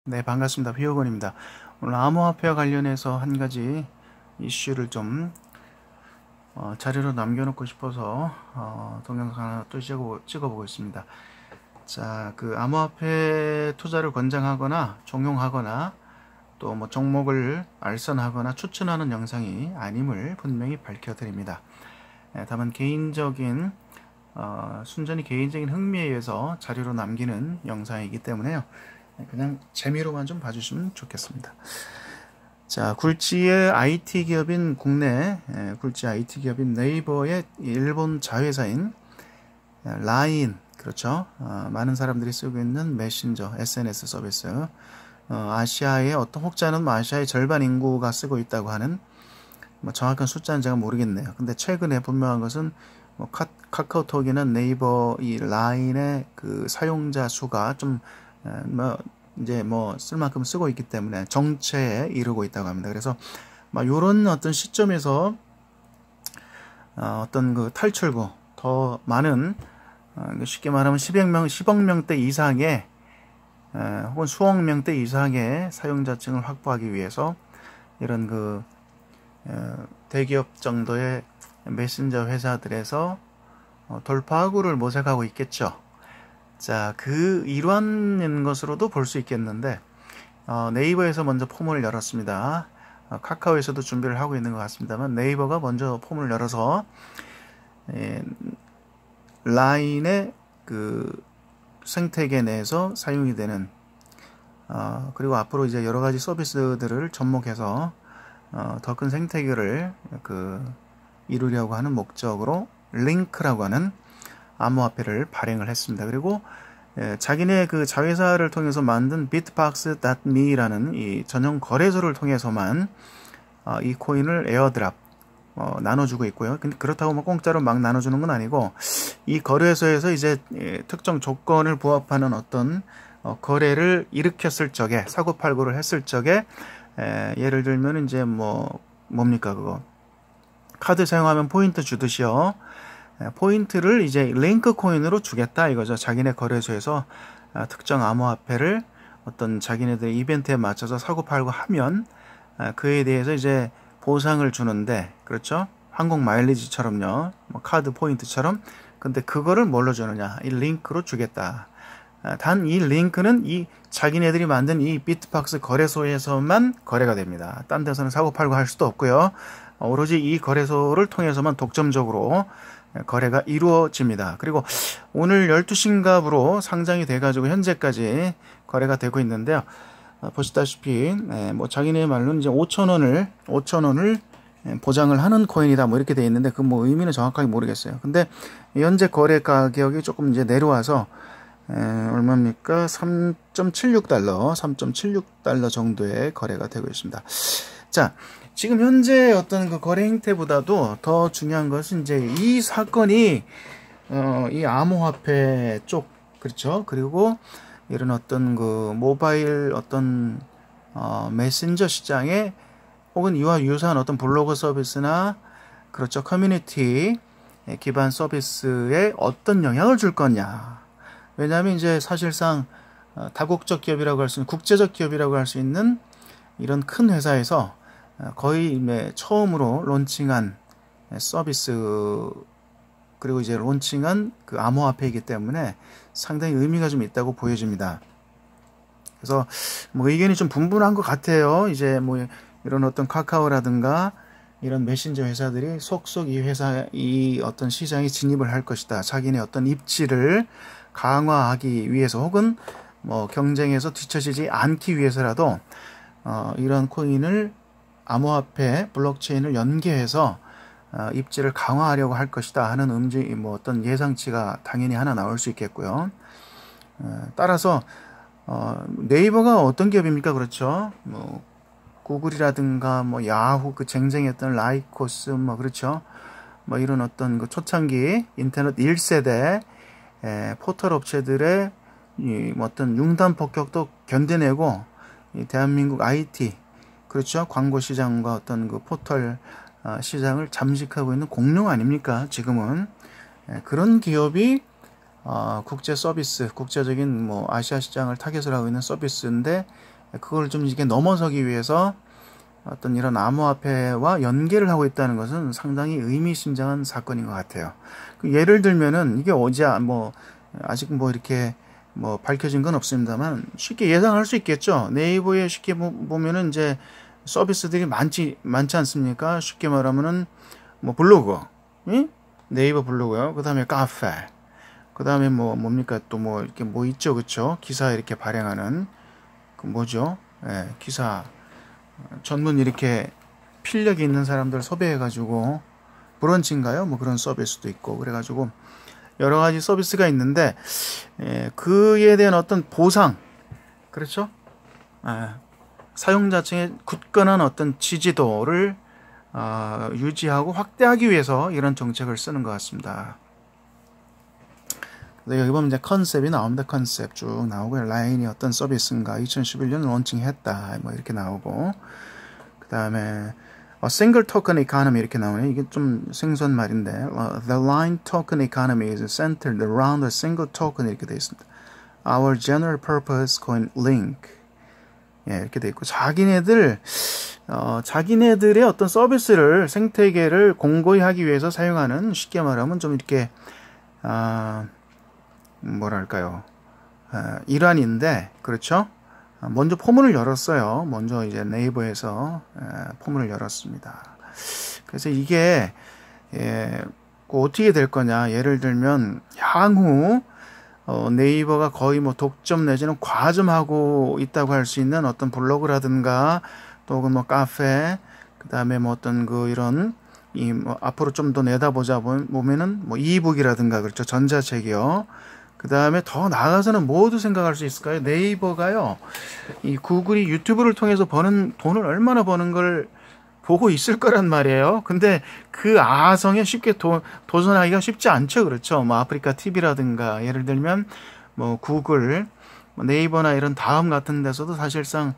네, 반갑습니다. 피어건입니다. 오늘 암호화폐와 관련해서 한 가지 이슈를 좀 자료로 남겨놓고 싶어서 동영상 하나 또 찍어보고 있습니다. 자, 그 암호화폐 투자를 권장하거나 종용하거나 또 뭐 종목을 알선하거나 추천하는 영상이 아님을 분명히 밝혀드립니다. 다만 개인적인 순전히 개인적인 흥미에 의해서 자료로 남기는 영상이기 때문에요. 그냥 재미로만 좀 봐주시면 좋겠습니다. 자, 굴지의 IT 기업인 국내 굴지 IT 기업인 네이버의 일본 자회사인 라인, 그렇죠? 많은 사람들이 쓰고 있는 메신저 SNS 서비스. 아시아의 어떤 혹자는 아시아의 절반 인구가 쓰고 있다고 하는, 뭐 정확한 숫자는 제가 모르겠네요. 근데 최근에 분명한 것은 뭐 카카오톡이나 네이버 이 라인의 그 사용자 수가 좀 이제 쓸 만큼 쓰고 있기 때문에 정체에 이르고 있다고 합니다. 그래서 요런 어떤 시점에서 어떤 그 탈출구, 더 많은 쉽게 말하면 10억 명대 이상의 혹은 수억 명대 이상의 사용자층을 확보하기 위해서 이런 그 대기업 정도의 메신저 회사들에서 돌파구를 모색하고 있겠죠. 자, 그 일환인 것으로도 볼 수 있겠는데, 네이버에서 먼저 포문을 열었습니다. 카카오에서도 준비를 하고 있는 것 같습니다만, 네이버가 먼저 포문을 열어서 라인의 그 생태계 내에서 사용이 되는, 그리고 앞으로 이제 여러 가지 서비스들을 접목해서 더 큰 생태계를 이루려고 하는 목적으로 링크라고 하는 암호화폐를 발행을 했습니다. 그리고 자기네 그 자회사를 통해서 만든 bitbox.me라는 이 전용 거래소를 통해서만 이 코인을 에어드랍 나눠주고 있고요. 근데 그렇다고 뭐 공짜로 막 나눠주는 건 아니고, 이 거래소에서 이제 특정 조건을 부합하는 어떤 거래를 일으켰을 적에, 사고팔고를 했을 적에 예를 들면 이제 뭡니까 그거, 카드 사용하면 포인트 주듯이요. 포인트를 이제 링크 코인으로 주겠다 이거죠. 자기네 거래소에서 특정 암호화폐를 어떤 자기네들의 이벤트에 맞춰서 사고팔고 하면 그에 대해서 이제 보상을 주는데, 그렇죠? 항공 마일리지처럼요. 카드 포인트처럼. 근데 그거를 뭘로 주느냐? 이 링크로 주겠다. 단 이 링크는 이 자기네들이 만든 이 비트박스 거래소에서만 거래가 됩니다. 딴 데서는 사고팔고 할 수도 없고요. 오로지 이 거래소를 통해서만 독점적으로 거래가 이루어집니다. 그리고 오늘 12시인가부로 상장이 돼가지고 현재까지 거래가 되고 있는데요. 보시다시피 자기네 말로는 이제 5,000원을 보장을 하는 코인이다 이렇게 돼 있는데, 그 의미는 정확하게 모르겠어요. 근데 현재 거래 가격이 조금 이제 내려와서 얼마입니까? 3.76달러 정도의 거래가 되고 있습니다. 자, 지금 현재 어떤 그 거래 행태보다도 더 중요한 것은 이제 이 사건이 이 암호화폐 쪽, 그렇죠? 그리고 이런 어떤 그 모바일 어떤 메신저 시장에, 혹은 이와 유사한 어떤 블로그 서비스나, 그렇죠, 커뮤니티 기반 서비스에 어떤 영향을 줄 거냐. 왜냐하면 이제 사실상 다국적 기업이라고 할 수 있는, 국제적 기업이라고 할 수 있는 이런 큰 회사에서 거의 처음으로 론칭한 서비스, 그리고 이제 론칭한 그 암호화폐이기 때문에 상당히 의미가 좀 있다고 보여집니다. 그래서 의견이 좀 분분한 것 같아요. 이제 이런 어떤 카카오라든가 이런 메신저 회사들이 속속 이 어떤 시장에 진입을 할 것이다. 자기네 어떤 입지를 강화하기 위해서, 혹은 경쟁에서 뒤처지지 않기 위해서라도 이런 코인을, 암호화폐 블록체인을 연계해서 입지를 강화하려고 할 것이다 하는 어떤 예상치가 당연히 하나 나올 수 있겠고요. 따라서 네이버가 어떤 기업입니까? 그렇죠. 구글이라든가 야후 그 쟁쟁했던 라이코스 그렇죠. 이런 어떤 그 초창기 인터넷 1세대 포털 업체들의 어떤 융단 폭격도 견뎌내고, 이 대한민국 IT, 그렇죠, 광고 시장과 어떤 그 포털 시장을 잠식하고 있는 공룡 아닙니까? 지금은 그런 기업이 국제 서비스, 국제적인 뭐 아시아 시장을 타겟으로 하고 있는 서비스인데 그걸 좀 이게 넘어서기 위해서 어떤 이런 암호화폐와 연계를 하고 있다는 것은 상당히 의미심장한 사건인 것 같아요. 예를 들면은 이게 뭐 아직 뭐 이렇게 뭐 밝혀진 건 없습니다만 쉽게 예상할 수 있겠죠. 네이버에 쉽게 보면은 이제 서비스들이 많지 않습니까? 쉽게 말하면은 뭐 블로그, 응? 네이버 블로그요. 그 다음에 카페, 그 다음에 뭐 뭡니까 또 뭐 이렇게 뭐 있죠, 그쵸? 기사 이렇게 발행하는 그 뭐죠? 예, 기사 전문 이렇게 필력이 있는 사람들 섭외해가지고 브런치인가요? 뭐 그런 서비스도 있고 그래가지고 여러 가지 서비스가 있는데 그에 대한 어떤 보상, 그렇죠? 사용자층의 굳건한 어떤 지지도를 유지하고 확대하기 위해서 이런 정책을 쓰는 것 같습니다. 여기 보면 이제 컨셉이 나옵니다. 컨셉 쭉 나오고요. 라인이 어떤 서비스인가 2011년 론칭했다 뭐 이렇게 나오고 그 다음에 single token economy 이렇게 나오네요. 이게 좀 생소한 말인데 the line token economy is centered around a single token 이렇게 되어 있습니다. Our general purpose coin link 이렇게 되어 있고 자기네들의 어떤 서비스를 생태계를 공고히 하기 위해서 사용하는 쉽게 말하면 좀 이렇게 뭐랄까요 일환인데 그렇죠? 먼저 포문을 열었어요. 먼저 이제 네이버에서 포문을 열었습니다. 그래서 이게 어떻게 될 거냐? 예를 들면 향후 네이버가 거의 뭐 독점 내지는 과점하고 있다고 할 수 있는 어떤 블로그라든가 또 혹은 뭐 카페 그 다음에 뭐 어떤 이런 뭐 앞으로 좀 더 내다보자 보면은 뭐 이북이라든가 그렇죠 전자책이요. 그 다음에 더 나아가서는 모두 생각할 수 있을까요? 네이버가요, 이 구글이 유튜브를 통해서 버는 돈을 얼마나 버는 걸 보고 있을 거란 말이에요. 근데 그 아성에 쉽게 도전하기가 쉽지 않죠. 그렇죠. 뭐 아프리카 TV라든가 예를 들면 뭐 구글, 네이버나 이런 다음 같은 데서도 사실상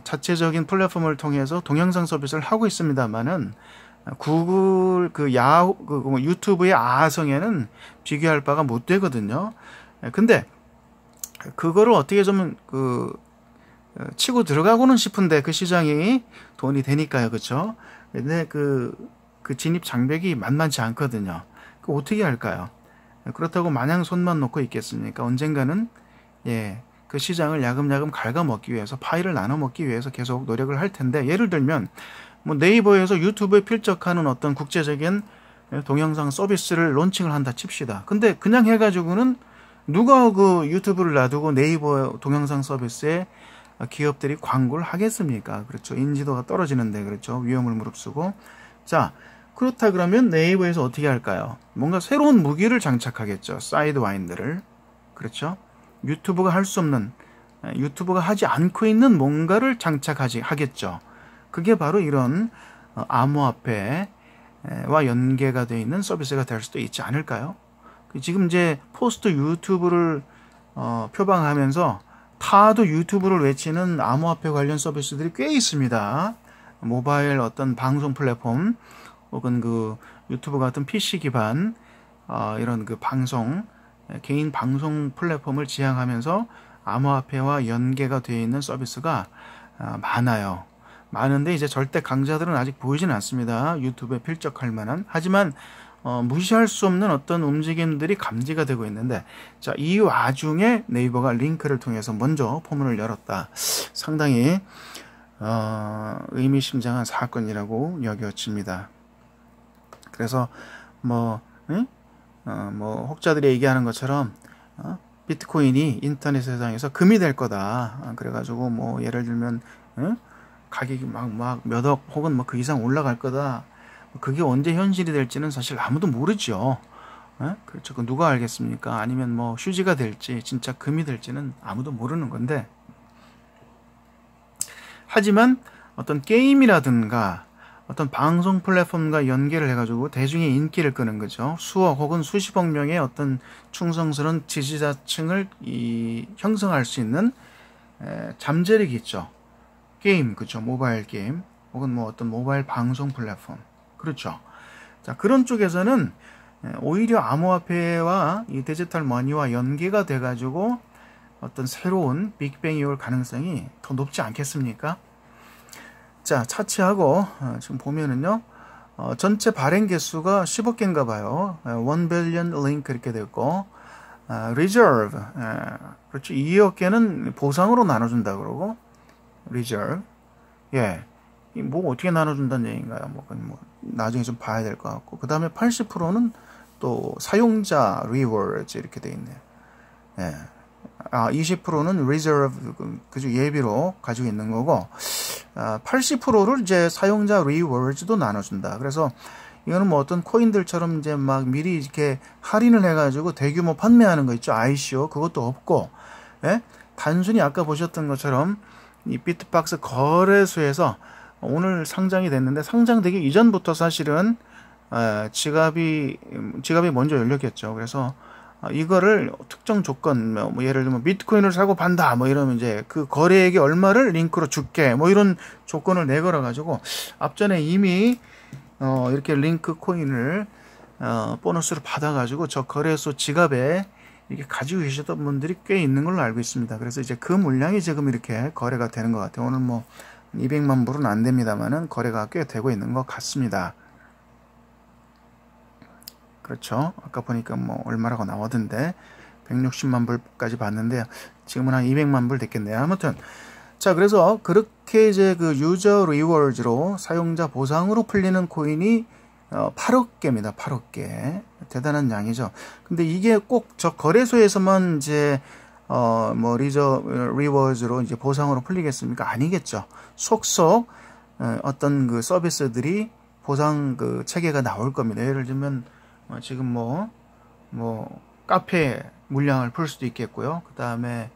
자체적인 플랫폼을 통해서 동영상 서비스를 하고 있습니다만은 구글 야후 유튜브의 아성에는 비교할 바가 못 되거든요. 근데 그거를 어떻게 좀 치고 들어가고는 싶은데 그 시장이 돈이 되니까요, 그렇죠? 근데 그 진입 장벽이 만만치 않거든요. 그 어떻게 할까요? 그렇다고 마냥 손만 놓고 있겠습니까? 언젠가는 그 시장을 야금야금 갉아먹기 위해서 파일을 나눠 먹기 위해서 계속 노력을 할 텐데 예를 들면 뭐 네이버에서 유튜브에 필적하는 어떤 국제적인 동영상 서비스를 론칭을 한다 칩시다. 근데 그냥 해가지고는 누가 그 유튜브를 놔두고 네이버 동영상 서비스에 기업들이 광고를 하겠습니까? 그렇죠. 인지도가 떨어지는데 그렇죠. 위험을 무릅쓰고. 자, 그렇다 그러면 네이버에서 어떻게 할까요? 뭔가 새로운 무기를 장착하겠죠. 사이드와인드를. 그렇죠. 유튜브가 할 수 없는, 유튜브가 하지 않고 있는 뭔가를 하겠죠. 그게 바로 이런 암호화폐와 연계가 되어 있는 서비스가 될 수도 있지 않을까요? 지금 이제 포스트 유튜브를 표방하면서 타도 유튜브를 외치는 암호화폐 관련 서비스들이 꽤 있습니다. 모바일 어떤 방송 플랫폼 혹은 유튜브 같은 PC 기반 이런 개인 방송 플랫폼을 지향하면서 암호화폐와 연계가 되어 있는 서비스가 많아요. 많은데 이제 절대 강자들은 아직 보이지는 않습니다. 유튜브에 필적할 만한. 하지만 무시할 수 없는 어떤 움직임들이 감지가 되고 있는데 자, 이 와중에 네이버가 링크를 통해서 먼저 포문을 열었다. 상당히 의미심장한 사건이라고 여겨집니다. 그래서 혹자들이 얘기하는 것처럼 비트코인이 인터넷 세상에서 금이 될 거다. 그래가지고 뭐 예를 들면 가격이 막 몇억 혹은 뭐 그 이상 올라갈 거다. 그게 언제 현실이 될지는 사실 아무도 모르죠. 그렇죠. 그 누가 알겠습니까? 아니면 뭐 휴지가 될지 진짜 금이 될지는 아무도 모르는 건데 하지만 어떤 게임이라든가 어떤 방송 플랫폼과 연계를 해가지고 대중의 인기를 끄는 거죠. 수억 혹은 수십억 명의 어떤 충성스러운 지지자층을 형성할 수 있는 잠재력이 있죠. 게임, 그렇죠. 모바일 게임 혹은 뭐 어떤 모바일 방송 플랫폼, 그렇죠. 자, 그런 쪽에서는 오히려 암호화폐와 이 디지털 머니와 연계가 돼가지고 어떤 새로운 빅뱅이 올 가능성이 더 높지 않겠습니까? 자, 차치하고 지금 보면은요, 전체 발행 개수가 10억 개인가 봐요. 1 billion link 이렇게 됐고, reserve, 그렇죠. 2억 개는 보상으로 나눠준다 그러고, reserve, 예, 뭐 어떻게 나눠준다는 얘기인가요? 뭐 나중에 좀 봐야 될 것 같고, 그 다음에 80%는 또 사용자 rewards 이렇게 돼 있네요. 예. 20%는 reserve, 그죠, 예비로 가지고 있는 거고, 80%를 이제 사용자 rewards도 나눠준다. 그래서 이거는 뭐 어떤 코인들처럼 이제 막 미리 이렇게 할인을 해가지고 대규모 판매하는 거 있죠. ICO 그것도 없고, 예? 단순히 아까 보셨던 것처럼 이 비트박스 거래소에서 오늘 상장이 됐는데 상장되기 이전부터 사실은 지갑이 먼저 열렸겠죠. 그래서 이거를 특정 조건, 뭐 예를 들면 비트코인을 사고 판다, 뭐 이러면 이제 그 거래액의 얼마를 링크로 줄게, 뭐 이런 조건을 내걸어 가지고 앞전에 이미 이렇게 링크 코인을 보너스를 받아 가지고 저 거래소 지갑에 이렇게 가지고 계셨던 분들이 꽤 있는 걸로 알고 있습니다. 그래서 이제 그 물량이 지금 이렇게 거래가 되는 것 같아요. 오늘 뭐 200만 불은 안 됩니다만은 거래가 꽤 되고 있는 것 같습니다. 그렇죠. 아까 보니까 뭐 얼마라고 나오던데 160만 불까지 봤는데 지금은 한 200만 불 됐겠네요. 아무튼 자, 그래서 그렇게 이제 그 유저 리워드로 사용자 보상으로 풀리는 코인이 8억 개입니다. 8억 개. 대단한 양이죠. 근데 이게 꼭 저 거래소에서만 이제 뭐 리워드로 이제 보상으로 풀리겠습니까? 아니겠죠. 속속 어떤 그 서비스들이 보상 그 체계가 나올 겁니다. 예를 들면 지금 뭐 카페 물량을 풀 수도 있겠고요. 그 다음에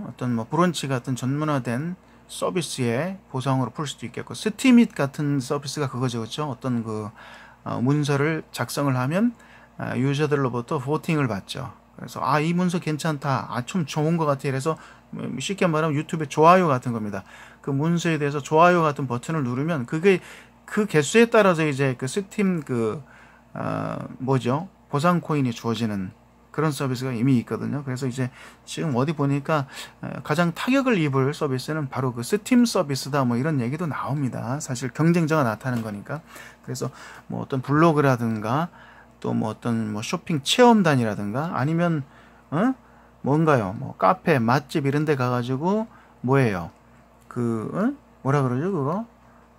어떤 뭐 브런치 같은 전문화된 서비스에 보상으로 풀 수도 있겠고, 스팀잇 같은 서비스가 그거죠, 그렇죠? 어떤 그 문서를 작성을 하면 유저들로부터 보팅을 받죠. 그래서 이 문서 괜찮다, 좀 좋은 것 같아. 그래서 쉽게 말하면 유튜브에 좋아요 같은 겁니다. 그 문서에 대해서 좋아요 같은 버튼을 누르면 그게 그 개수에 따라서 이제 그 스팀 보상 코인이 주어지는 그런 서비스가 이미 있거든요. 그래서 이제 지금 어디 보니까 가장 타격을 입을 서비스는 바로 그 스팀 서비스다, 뭐 이런 얘기도 나옵니다. 사실 경쟁자가 나타나는 거니까. 그래서 뭐 어떤 블로그라든가 또 뭐 어떤 뭐 쇼핑 체험단이라든가 아니면 뭔가요? 뭐 카페, 맛집 이런 데 가가지고 뭐예요? 뭐라 그러죠? 그거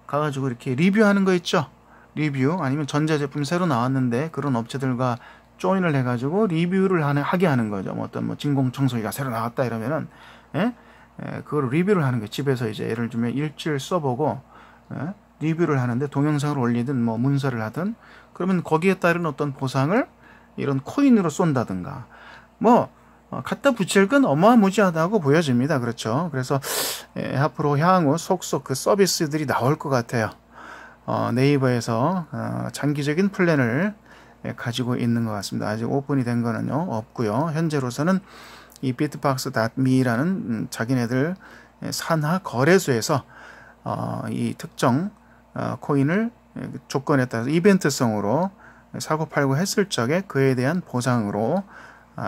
가가지고 이렇게 리뷰하는 거 있죠? 리뷰, 아니면 전자제품 새로 나왔는데 그런 업체들과 조인을 해가지고 리뷰를 하게 하는 거죠. 뭐 어떤 뭐 진공청소기가 새로 나왔다 이러면은 그걸 리뷰를 하는 거예요. 집에서 이제 예를 들면 일주일 써보고 리뷰를 하는데 동영상을 올리든 뭐 문서를 하든, 그러면 거기에 따른 어떤 보상을 이런 코인으로 쏜다든가 뭐 갖다 붙일 건 어마무지하다고 보여집니다. 그렇죠. 그래서 앞으로 향후 속속 그 서비스들이 나올 것 같아요. 네이버에서 장기적인 플랜을 가지고 있는 것 같습니다. 아직 오픈이 된 거는요 없고요. 현재로서는 이 bitbox.me라는 자기네들 산하 거래소에서 이 특정 코인을 조건에 따라서 이벤트성으로 사고 팔고 했을 적에 그에 대한 보상으로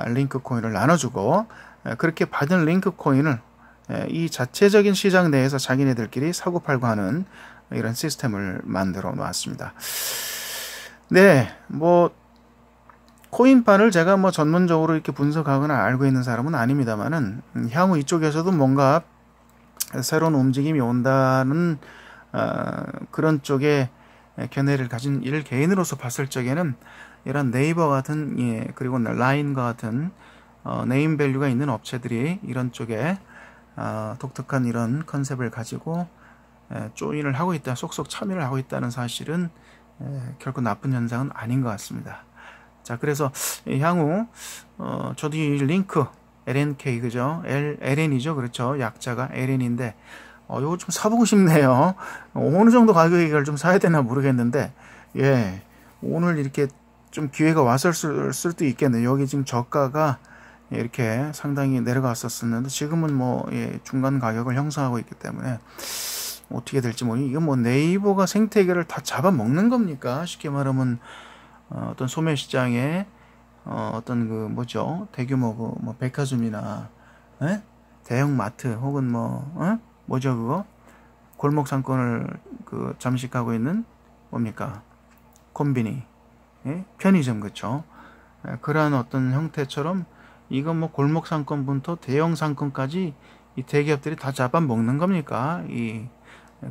링크 코인을 나눠주고, 그렇게 받은 링크 코인을 이 자체적인 시장 내에서 자기네들끼리 사고 팔고 하는 이런 시스템을 만들어 놓았습니다. 네, 뭐 코인판을 제가 뭐 전문적으로 이렇게 분석하거나 알고 있는 사람은 아닙니다만은 향후 이쪽에서도 뭔가 새로운 움직임이 온다는 그런 쪽에 견해를 가진 일 개인으로서 봤을 적에는 이런 네이버 같은 그리고 라인과 같은 네임 밸류가 있는 업체들이 이런 쪽에 독특한 이런 컨셉을 가지고 조인을 하고 있다, 속속 참여를 하고 있다는 사실은 결코 나쁜 현상은 아닌 것 같습니다. 자, 그래서 향후 저도 이 링크 LNK, 그죠? LN이죠, 그렇죠? 약자가 LN인데 이거 좀 사보고 싶네요. 어느 정도 가격에 이걸 좀 사야 되나 모르겠는데, 오늘 이렇게 좀 기회가 왔을 수도 있겠네요. 여기 지금 저가가 이렇게 상당히 내려갔었는데 지금은 뭐 중간 가격을 형성하고 있기 때문에 어떻게 될지 모르니, 이건 뭐 네이버가 생태계를 다 잡아먹는 겁니까? 쉽게 말하면 어떤 소매 시장에 어떤 그 뭐죠? 대규모 그 뭐 백화점이나 대형 마트 혹은 뭐죠 그거? 골목 상권을 그 잠식하고 있는 뭡니까? 콤비니, 편의점 그쵸? 그러한 어떤 형태처럼 이건 뭐 골목 상권부터 대형 상권까지 이 대기업들이 다 잡아먹는 겁니까?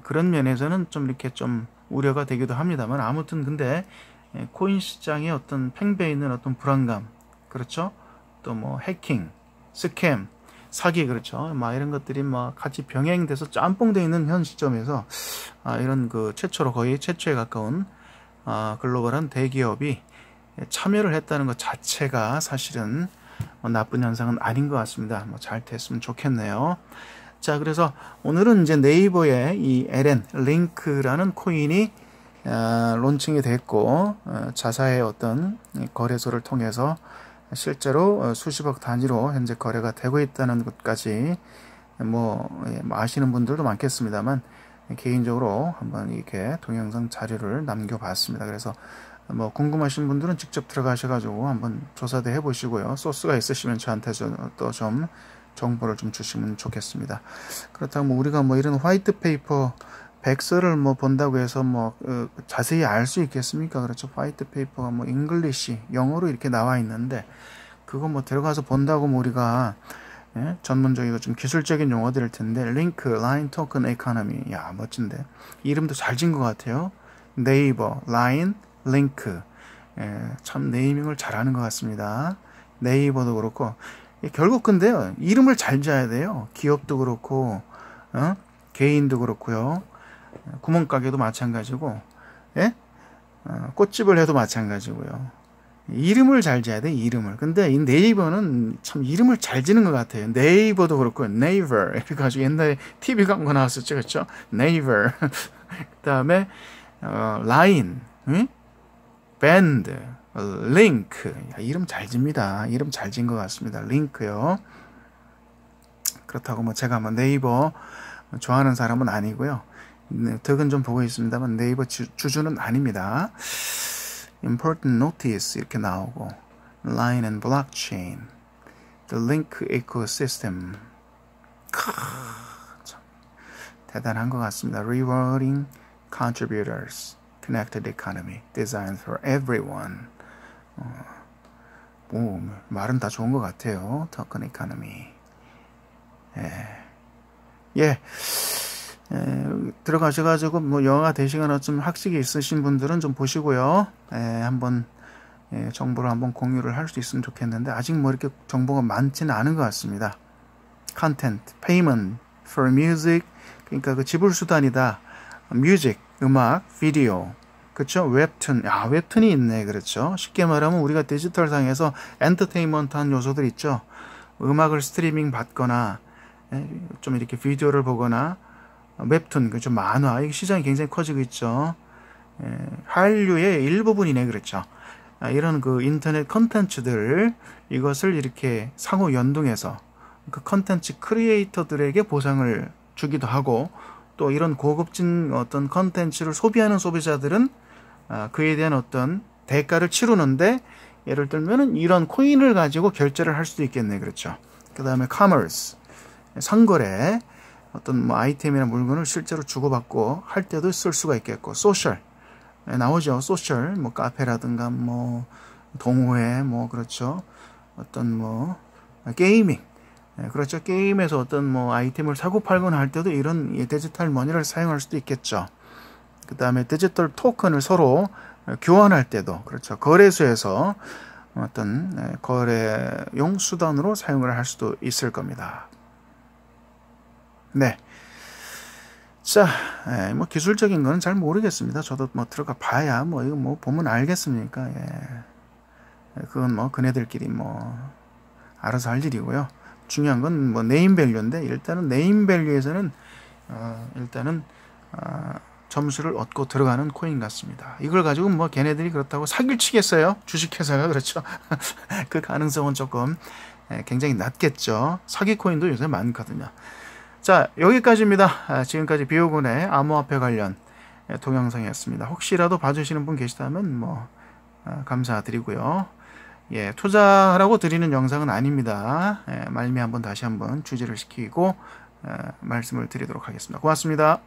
그런 면에서는 좀 이렇게 좀 우려가 되기도 합니다만 아무튼 근데 코인 시장의 어떤 팽배해 있는 어떤 불안감 그렇죠? 또 뭐 해킹, 스캠, 사기 그렇죠? 막 이런 것들이 막 같이 병행돼서 짬뽕되어 있는 현 시점에서 이런 그 최초로 거의 최초에 가까운 글로벌한 대기업이 참여를 했다는 것 자체가 사실은 나쁜 현상은 아닌 것 같습니다. 잘 됐으면 좋겠네요. 자, 그래서 오늘은 이제 네이버의 이 LN 링크라는 코인이 론칭이 됐고 자사의 어떤 거래소를 통해서 실제로 수십억 단위로 현재 거래가 되고 있다는 것까지 아시는 분들도 많겠습니다만 개인적으로 한번 이렇게 동영상 자료를 남겨봤습니다. 그래서 궁금하신 분들은 직접 들어가셔가지고 한번 조사도 해보시고요. 소스가 있으시면 저한테 또 좀 정보를 좀 주시면 좋겠습니다. 그렇다고 우리가 이런 화이트 페이퍼 백서를 본다고 해서 자세히 알 수 있겠습니까? 그렇죠. 화이트 페이퍼가 잉글리시 영어로 이렇게 나와 있는데 그거 들어가서 본다고 우리가 전문적이고 좀 기술적인 용어들일 텐데 링크, 라인 토큰 에코노미 야 멋진데 이름도 잘 지은 것 같아요. 네이버, 라인, 링크 참 네이밍을 잘하는 것 같습니다. 네이버도 그렇고 결국 근데요 이름을 잘 지어야 돼요. 기업도 그렇고 개인도 그렇고요. 구멍가게도 마찬가지고 꽃집을 해도 마찬가지고요. 이름을 잘 지어야 돼 이름을. 근데 이 네이버는 참 이름을 잘 지는 것 같아요. 네이버도 그렇고 네이버 이렇게 가지고 옛날에 TV 광고 나왔었죠. 그렇죠? 네이버 그 다음에 라인 밴드 링크 이름 잘 집니다. 이름 잘 지은 것 같습니다. 링크요. 그렇다고 제가 네이버 좋아하는 사람은 아니고요. 덕은 좀 보고 있습니다만 네이버 주주는 아닙니다. Important Notice 이렇게 나오고 Line and Blockchain The Link Ecosystem 참 대단한 것 같습니다. Rewarding Contributors Connected Economy Designed for Everyone 말은 다 좋은 것 같아요. 토큰 이코노미 들어가셔가지고 영어가 되시거나 좀 학식이 있으신 분들은 좀 보시고요. 한번 정보를 한번 공유를 할 수 있으면 좋겠는데 아직 이렇게 정보가 많지는 않은 것 같습니다. Content, Payment for Music 그러니까 그 지불 수단이다. Music, 음악, 비디오 그렇죠? 웹툰, 웹툰이 있네. 그렇죠? 쉽게 말하면 우리가 디지털 상에서 엔터테인먼트한 요소들 있죠. 음악을 스트리밍 받거나 좀 이렇게 비디오를 보거나 웹툰, 그렇죠? 만화, 이 시장이 굉장히 커지고 있죠. 한류의 일부분이네, 그렇죠? 이런 그 인터넷 컨텐츠들 이것을 이렇게 상호 연동해서 그 컨텐츠 크리에이터들에게 보상을 주기도 하고 또 이런 고급진 어떤 컨텐츠를 소비하는 소비자들은 그에 대한 어떤 대가를 치르는데 예를 들면은 이런 코인을 가지고 결제를 할 수도 있겠네, 그렇죠? 그 다음에 커머스, 상거래. 어떤 아이템이나 물건을 실제로 주고받고 할 때도 쓸 수가 있겠고 소셜 나오죠. 소셜 카페라든가 동호회 그렇죠. 어떤 게이밍 그렇죠. 게임에서 어떤 아이템을 사고 팔거나 할 때도 이런 디지털 머니를 사용할 수도 있겠죠. 그 다음에 디지털 토큰을 서로 교환할 때도 그렇죠. 거래소에서 어떤 거래용 수단으로 사용을 할 수도 있을 겁니다. 네. 자, 기술적인 거는 잘 모르겠습니다. 저도 들어가 봐야 이거 보면 알겠습니까? 그건 그네들끼리 알아서 할 일이고요. 중요한 건 네임밸류인데 일단은 네임밸류에서는 일단은 점수를 얻고 들어가는 코인 같습니다. 이걸 가지고 걔네들이 그렇다고 사기를 치겠어요? 주식회사가 그렇죠. 그 가능성은 조금 굉장히 낮겠죠. 사기 코인도 요새 많거든요. 자, 여기까지입니다. 지금까지 비오군의 암호화폐 관련 동영상이었습니다. 혹시라도 봐주시는 분 계시다면 감사드리고요. 예, 투자하라고 드리는 영상은 아닙니다. 예, 말미 한번 다시 한번 주제를 시키고 말씀을 드리도록 하겠습니다. 고맙습니다.